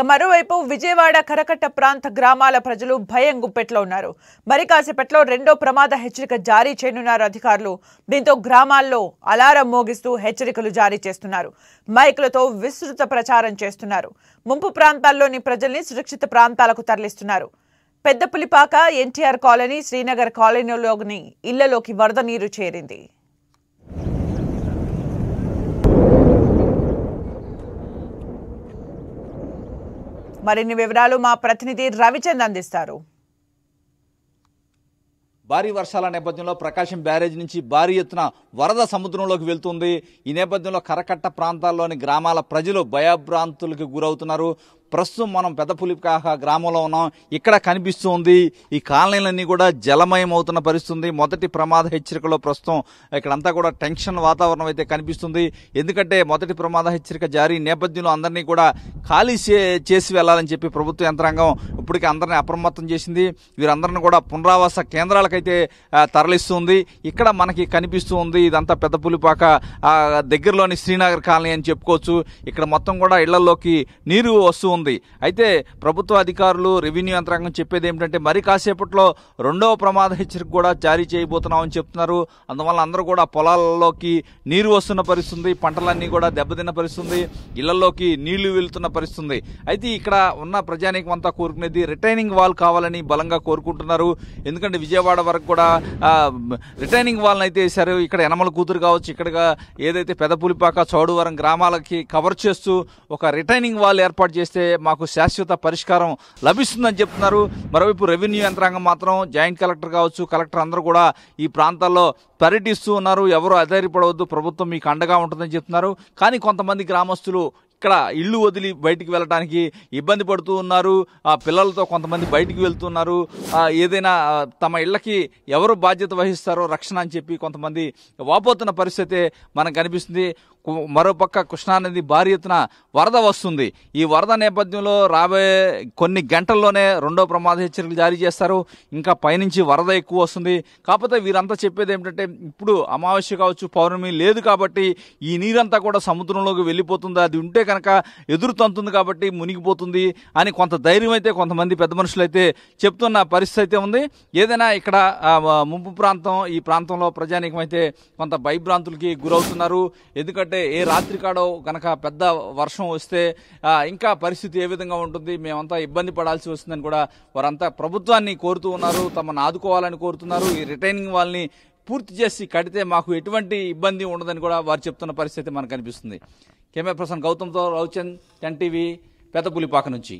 మరోవైపు విజయవాడ కరకట్ట ప్రాంత గ్రామాల ప్రజలు భయం గుప్పెట్లో ఉన్నారు. మరి కాసేపట్లో రెండో ప్రమాద హెచ్చరిక జారీ చేయనున్నారు అధికారులు. దీంతో గ్రామాల్లో అలారం మోగిస్తూ హెచ్చరికలు జారీ చేస్తున్నారు. మైకులతో విస్తృత ప్రచారం చేస్తున్నారు. ముంపు ప్రాంతాల్లోని ప్రజల్ని సురక్షిత ప్రాంతాలకు తరలిస్తున్నారు. పెద్దపులిపాక, ఎన్టీఆర్ కాలనీ, శ్రీనగర్ కాలనీలోని ఇళ్లలోకి వరద నీరు చేరింది. మరిన్ని వివరాలు మా ప్రతినిధి రవిచంద్ అందిస్తారు. భారీ వర్షాల నేపథ్యంలో ప్రకాశం బ్యారేజ్ నుంచి భారీ ఎత్తున వరద సముద్రంలోకి వెళ్తుంది. ఈ నేపథ్యంలో కరకట్ట ప్రాంతాల్లోని గ్రామాల ప్రజలు భయభ్రాంతులకు గురవుతున్నారు. ప్రస్తుతం మనం పెద్దపులిపాక గ్రామంలో ఉన్నాం. ఇక్కడ కనిపిస్తుంది ఈ కాలనీలన్నీ కూడా జలమయం అవుతున్న పరిస్థితి. మొదటి ప్రమాద హెచ్చరికలో ప్రస్తుతం ఇక్కడంతా కూడా టెన్షన్ వాతావరణం అయితే కనిపిస్తుంది. ఎందుకంటే మొదటి ప్రమాద హెచ్చరిక జారీ నేపథ్యంలో అందరినీ కూడా ఖాళీ చేసి వెళ్లాలని చెప్పి ప్రభుత్వ యంత్రాంగం ఇప్పటికే అందరినీ అప్రమత్తం చేసింది. వీరందరిని కూడా పునరావాస కేంద్రాలకైతే తరలిస్తుంది. ఇక్కడ మనకి కనిపిస్తూ ఉంది ఇదంతా పెద్దపులిపాక దగ్గరలోని శ్రీనగర్ కాలనీ అని చెప్పుకోవచ్చు. ఇక్కడ మొత్తం కూడా ఇళ్లలోకి నీరు వస్తూ ఉంది. అయితే ప్రభుత్వ అధికారులు, రెవెన్యూ యంత్రాంగం చెప్పేది ఏమిటంటే మరి కాసేపట్లో రెండవ ప్రమాద హెచ్చరిక కూడా జారీ చేయబోతున్నామని చెప్తున్నారు. అందువల్ల అందరూ కూడా పొలాలలోకి నీరు వస్తున్న పరిస్థితి, పంటలన్నీ కూడా దెబ్బతిన్న పరిస్థితి, ఇళ్లలోకి నీళ్లు వెళ్తున్న పరిస్థితి. అయితే ఇక్కడ ఉన్న ప్రజానీకం అంతా కోరుకునేది రిటైనింగ్ వాల్ కావాలని బలంగా కోరుకుంటున్నారు. ఎందుకంటే విజయవాడ వరకు కూడా రిటైనింగ్ వాల్ని అయితే వేశారు. ఇక్కడ యనమల కూతురు కావచ్చు, ఇక్కడ ఏదైతే పెద్దపులిపాక, చౌడవరం గ్రామాలకి కవర్ చేస్తూ ఒక రిటైనింగ్ వాల్ ఏర్పాటు చేస్తే మాకు శాశ్వత పరిష్కారం లభిస్తుందని చెప్తున్నారు. మరోవైపు రెవెన్యూ యంత్రాంగం మాత్రం జాయింట్ కలెక్టర్ కావచ్చు, కలెక్టర్ అందరూ కూడా ఈ ప్రాంతాల్లో పర్యటిస్తూ ఉన్నారు. ఎవరు అధైర్యపడవద్దు, ప్రభుత్వం మీకు అండగా ఉంటుందని చెప్తున్నారు. కానీ కొంతమంది గ్రామస్తులు ఇక్కడ ఇల్లు వదిలి బయటికి వెళ్ళడానికి ఇబ్బంది పడుతూ ఉన్నారు. ఆ పిల్లలతో కొంతమంది బయటికి వెళ్తున్నారు. ఏదైనా తమ ఇళ్లకి ఎవరు బాధ్యత వహిస్తారో రక్షణ అని చెప్పి కొంతమంది వాపోతున్న పరిస్థితి మనకు కనిపిస్తుంది. మరోపక్క కృష్ణానది భారీ ఎత్తున వరద వస్తుంది. ఈ వరద నేపథ్యంలో రాబోయే కొన్ని గంటల్లోనే రెండో ప్రమాద హెచ్చరికలు జారీ చేస్తారు. ఇంకా పైనుంచి వరద ఎక్కువ వస్తుంది. కాకపోతే వీరంతా చెప్పేది ఏమిటంటే ఇప్పుడు అమావాస్య కావచ్చు, పౌర్ణమి లేదు కాబట్టి ఈ నీరంతా కూడా సముద్రంలోకి వెళ్ళిపోతుంది. అది ఉంటే కనుక ఎదురు తంతుంది కాబట్టి మునిగిపోతుంది అని కొంత ధైర్యం అయితే కొంతమంది పెద్ద మనుషులు అయితే చెప్తున్న పరిస్థితి అయితే ఉంది. ఏదైనా ఇక్కడ ముంపు ప్రాంతం, ఈ ప్రాంతంలో ప్రజానీకం అయితే కొంత భయభ్రాంతులకి గురవుతున్నారు. ఎందుకంటే ఏ రాత్రి కాడో కనుక పెద్ద వర్షం వస్తే ఇంకా పరిస్థితి ఏ విధంగా ఉంటుంది, మేమంతా ఇబ్బంది పడాల్సి వస్తుందని కూడా వారంతా ప్రభుత్వాన్ని కోరుతూ ఉన్నారు. తమను ఆదుకోవాలని కోరుతున్నారు. ఈ రిటైనింగ్ వాళ్ళని పూర్తి చేసి కడితే మాకు ఎటువంటి ఇబ్బంది ఉండదని కూడా వారు చెప్తున్న పరిస్థితి మనకు కనిపిస్తుంది. కెమెరా పర్సన్ గౌతమ్తో రవిచంద్, 10 టీవీ, పెద్దపులిపాక నుంచి.